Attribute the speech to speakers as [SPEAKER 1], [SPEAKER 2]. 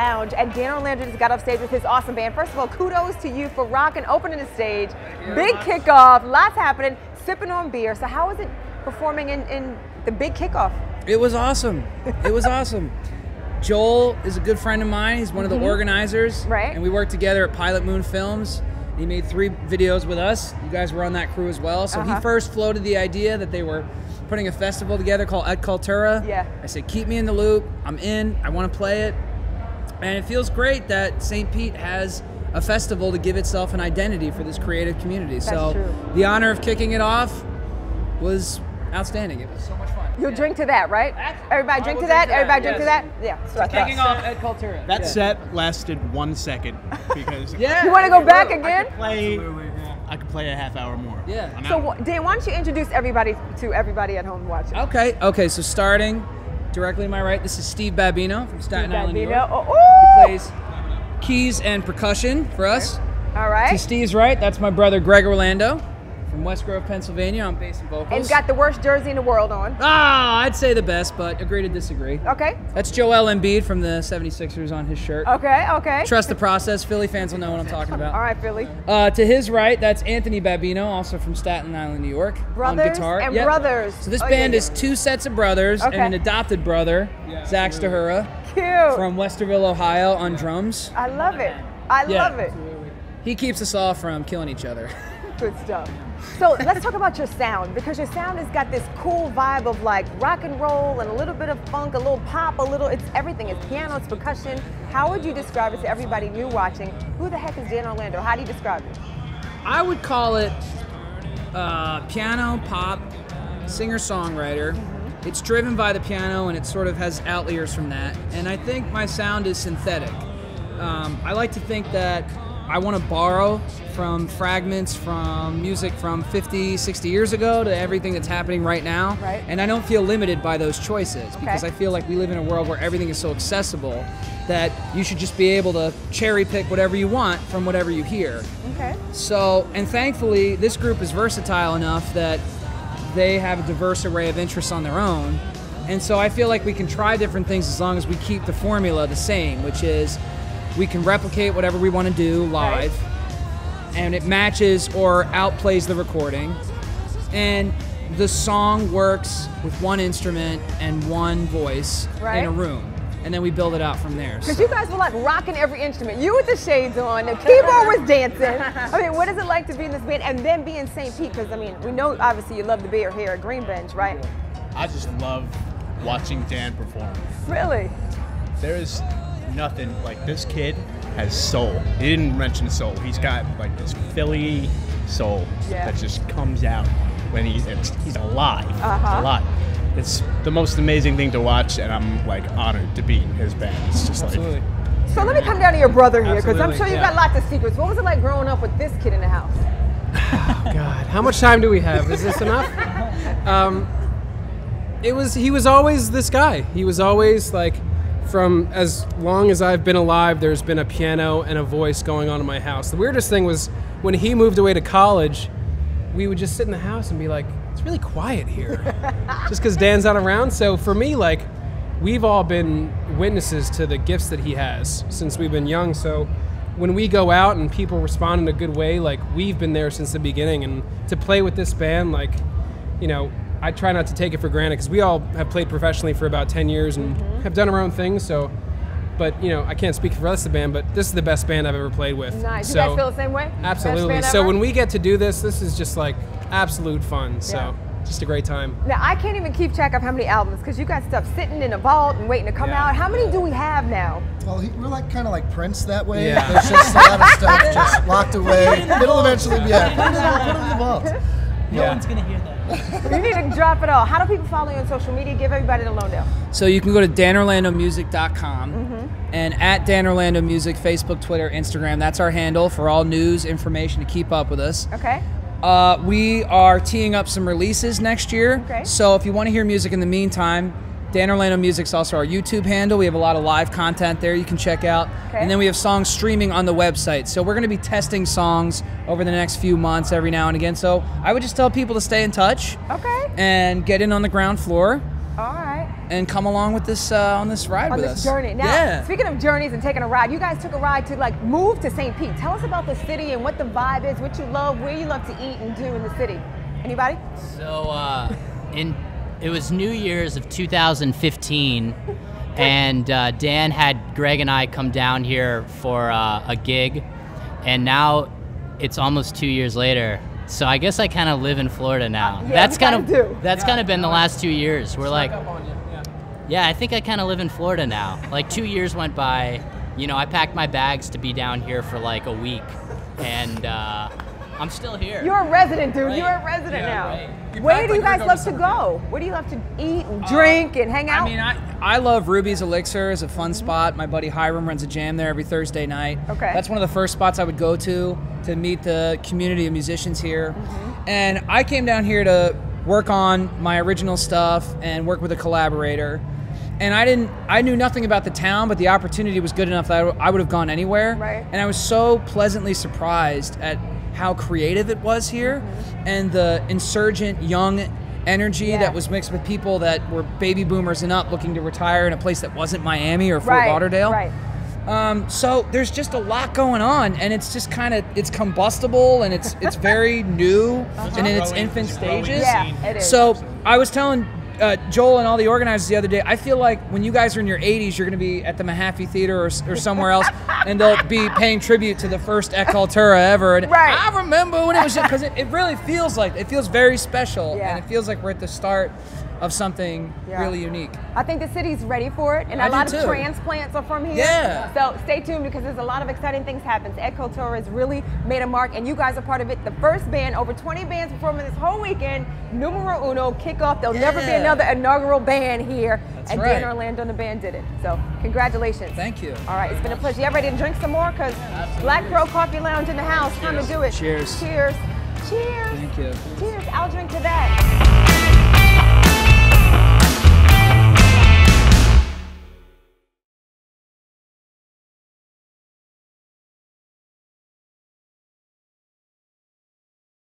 [SPEAKER 1] Lounge, and Dan Orlando just got off stage with his awesome band. First of all, kudos to you for rocking, opening the stage. Big kickoff, lots happening, sipping on beer. So how was it performing in the big kickoff?
[SPEAKER 2] It was awesome. It was awesome. Joel is a good friend of mine. He's one of the organizers.
[SPEAKER 1] Right.
[SPEAKER 2] And we worked together at Pilot Moon Films. He made 3 videos with us. You guys were on that crew as well. So he first floated the idea that they were putting a festival together called Et Cultura.
[SPEAKER 1] Yeah.
[SPEAKER 2] I said, keep me in the loop. I'm in. I want to play it. And it feels great that St. Pete has a festival to give itself an identity for this creative community.
[SPEAKER 1] That's
[SPEAKER 2] so
[SPEAKER 1] true.
[SPEAKER 2] the honor of kicking it off was outstanding. It was so much fun.
[SPEAKER 1] You'll drink to that, right? Everybody drink to that? Everybody drink to that? Yeah. So
[SPEAKER 2] Kicking off Et Cultura.
[SPEAKER 3] That set lasted 1 second because
[SPEAKER 1] You want to go back again?
[SPEAKER 3] I could play a half hour more.
[SPEAKER 2] Yeah.
[SPEAKER 1] So Dan, why don't you introduce everybody at home watching?
[SPEAKER 2] Okay, so starting directly to my right, this is Steve Babino from Staten Island, New York.
[SPEAKER 1] Oh,
[SPEAKER 2] He plays keys and percussion for us.
[SPEAKER 1] all right.
[SPEAKER 2] To Steve's right, that's my brother Greg Orlando from West Grove, Pennsylvania on bass and vocals.
[SPEAKER 1] And he's got the worst jersey in the world on.
[SPEAKER 2] I'd say the best, but agree to disagree.
[SPEAKER 1] Okay.
[SPEAKER 2] That's Joel Embiid from the 76ers on his shirt.
[SPEAKER 1] Okay.
[SPEAKER 2] Trust the process. Philly fans will know what I'm talking about.
[SPEAKER 1] All right, Philly.
[SPEAKER 2] To his right, that's Anthony Babino, also from Staten Island, New York,
[SPEAKER 1] Brothers
[SPEAKER 2] on guitar.
[SPEAKER 1] and brothers.
[SPEAKER 2] So this band is 2 sets of brothers and an adopted brother, Zach Stahura,
[SPEAKER 1] Cute.
[SPEAKER 2] from Westerville, Ohio, on drums.
[SPEAKER 1] I love it. I love it.
[SPEAKER 2] He keeps us all from killing each other.
[SPEAKER 1] Good stuff. So let's talk about your sound, because your sound has got this cool vibe of like rock and roll and a little bit of funk, a little pop, it's everything. It's piano, it's percussion. How would you describe it to everybody new watching? Who the heck is Dan Orlando? How do you describe it?
[SPEAKER 2] I would call it piano, pop, singer-songwriter. It's driven by the piano and it sort of has outliers from that. And I think my sound is synthetic. I like to think that I want to borrow from fragments from music from 50, 60 years ago to everything that's happening right now.
[SPEAKER 1] Right.
[SPEAKER 2] And I don't feel limited by those choices because I feel like we live in a world where everything is so accessible that you should just be able to cherry pick whatever you want from whatever you hear.
[SPEAKER 1] Okay.
[SPEAKER 2] So, and thankfully, this group is versatile enough that they have a diverse array of interests on their own. And so I feel like we can try different things as long as we keep the formula the same, which is we can replicate whatever we want to do live, and it matches or outplays the recording, and the song works with one instrument and one voice in a room, and then we build it out from there.
[SPEAKER 1] Because you guys were like rocking every instrument. You with the shades on, the keyboard was dancing. I mean, what is it like to be in this band and then be in St. Pete? Because I mean, we know obviously you love the beer here at Green Bench, right?
[SPEAKER 3] I just love watching Dan perform.
[SPEAKER 1] Really?
[SPEAKER 3] There is nothing like this kid has soul. He didn't mention soul. He's got like this Philly soul that just comes out when he's alive. Alive. It's the most amazing thing to watch, and I'm like honored to be in his band. It's just like.
[SPEAKER 1] So let me come down to your brother here, because I'm sure you've got lots of secrets. What was it like growing up with this kid in the house?
[SPEAKER 4] Oh God, how much time do we have? Is this enough? He was always this guy. He was always like, from as long as I've been alive, there's been a piano and a voice going on in my house. The weirdest thing was when he moved away to college, we would just sit in the house and be like, it's really quiet here. Just because Dan's not around. So for me, like, we've all been witnesses to the gifts that he has since we've been young. So when we go out and people respond in a good way, like, we've been there since the beginning. And to play with this band, like, you know, I try not to take it for granted because we all have played professionally for about 10 years and have done our own things. So, but you know, I can't speak for the rest of the band, but this is the best band I've ever played with.
[SPEAKER 1] Nice.
[SPEAKER 4] So,
[SPEAKER 1] you guys feel the same way?
[SPEAKER 4] Absolutely. So when we get to do this is just like absolute fun. So just a great time.
[SPEAKER 1] Now I can't even keep track of how many albums because you got stuff sitting in a vault and waiting to come out. How many do we have now?
[SPEAKER 5] Well, we're like kind of like Prince that way. Yeah. There's just a lot of stuff just locked away. It'll eventually be put it in the vault.
[SPEAKER 6] No one's gonna hear that.
[SPEAKER 1] You need to drop it all. How do people follow you on social media? Give everybody the lowdown.
[SPEAKER 2] So you can go to danorlandomusic.com and at Dan Orlando Music, Facebook, Twitter, Instagram. That's our handle for all news, information to keep up with us.
[SPEAKER 1] Okay.
[SPEAKER 2] We are teeing up some releases next year.
[SPEAKER 1] Okay.
[SPEAKER 2] So if you want to hear music in the meantime, Dan Orlando Music's also our YouTube handle. We have a lot of live content there you can check out.
[SPEAKER 1] Okay.
[SPEAKER 2] And then we have songs streaming on the website. So we're going to be testing songs over the next few months every now and again. So I would just tell people to stay in touch.
[SPEAKER 1] Okay.
[SPEAKER 2] And get in on the ground floor.
[SPEAKER 1] All right.
[SPEAKER 2] and come along with this on this ride
[SPEAKER 1] on
[SPEAKER 2] with
[SPEAKER 1] this
[SPEAKER 2] us.
[SPEAKER 1] journey. Now,
[SPEAKER 2] yeah.
[SPEAKER 1] Speaking of journeys and taking a ride, you guys took a ride to like move to St. Pete. Tell us about the city and what the vibe is, what you love, where you love to eat and do in the city. Anybody?
[SPEAKER 6] So it was New Year's of 2015, and Dan had Greg and I come down here for a gig, and now it's almost 2 years later. So I guess I kind of live in Florida now.
[SPEAKER 1] Yeah,
[SPEAKER 6] that's kind of been the
[SPEAKER 2] nice.
[SPEAKER 6] last 2 years. We're like, yeah, I think I kind of live in Florida now. Like 2 years went by, you know, I packed my bags to be down here for like a week, and I'm still here.
[SPEAKER 1] You're a resident, dude.
[SPEAKER 6] Right.
[SPEAKER 1] You're a resident now.
[SPEAKER 6] Right.
[SPEAKER 1] Where do you guys love to go? Where do you love to eat and drink and hang out?
[SPEAKER 2] I mean, I love Ruby's Elixir. It's a fun spot. My buddy Hiram runs a jam there every Thursday night.
[SPEAKER 1] Okay.
[SPEAKER 2] That's one of the first spots I would go to meet the community of musicians here. And I came down here to work on my original stuff and work with a collaborator. And I knew nothing about the town, but the opportunity was good enough that I would have gone anywhere.
[SPEAKER 1] Right.
[SPEAKER 2] And I was so pleasantly surprised at how creative it was here and the insurgent young energy that was mixed with people that were baby boomers and up looking to retire in a place that wasn't Miami or Fort Lauderdale.
[SPEAKER 1] Right.
[SPEAKER 2] So there's just a lot going on, and it's just kind of, it's combustible, and it's very new and in its infant stages.
[SPEAKER 1] Yeah, it is.
[SPEAKER 2] So I was telling Joel and all the organizers the other day, I feel like when you guys are in your 80s, you're going to be at the Mahaffey Theater or somewhere else, and they'll be paying tribute to the first Et Cultura ever. And I remember when it was, because it really feels like, it feels very special, and it feels like we're at the start of something really unique.
[SPEAKER 1] I think the city's ready for it, and a lot of transplants are from here.
[SPEAKER 2] Yeah.
[SPEAKER 1] So stay tuned because there's a lot of exciting things happening. Et Cultura has really made a mark, and you guys are part of it. The first band, over 20 bands performing this whole weekend. Numero uno, kickoff. There'll never be another inaugural band here.
[SPEAKER 2] That's
[SPEAKER 1] and Dan Orlando and the band did it. So congratulations.
[SPEAKER 2] Thank you.
[SPEAKER 1] All right, it's been a pleasure. You ready to drink some more? Because Black Crow Coffee Lounge in the house. Time to do it.
[SPEAKER 2] Cheers.
[SPEAKER 1] Cheers. Cheers.
[SPEAKER 2] Thank you.
[SPEAKER 1] Cheers. I'll drink to that.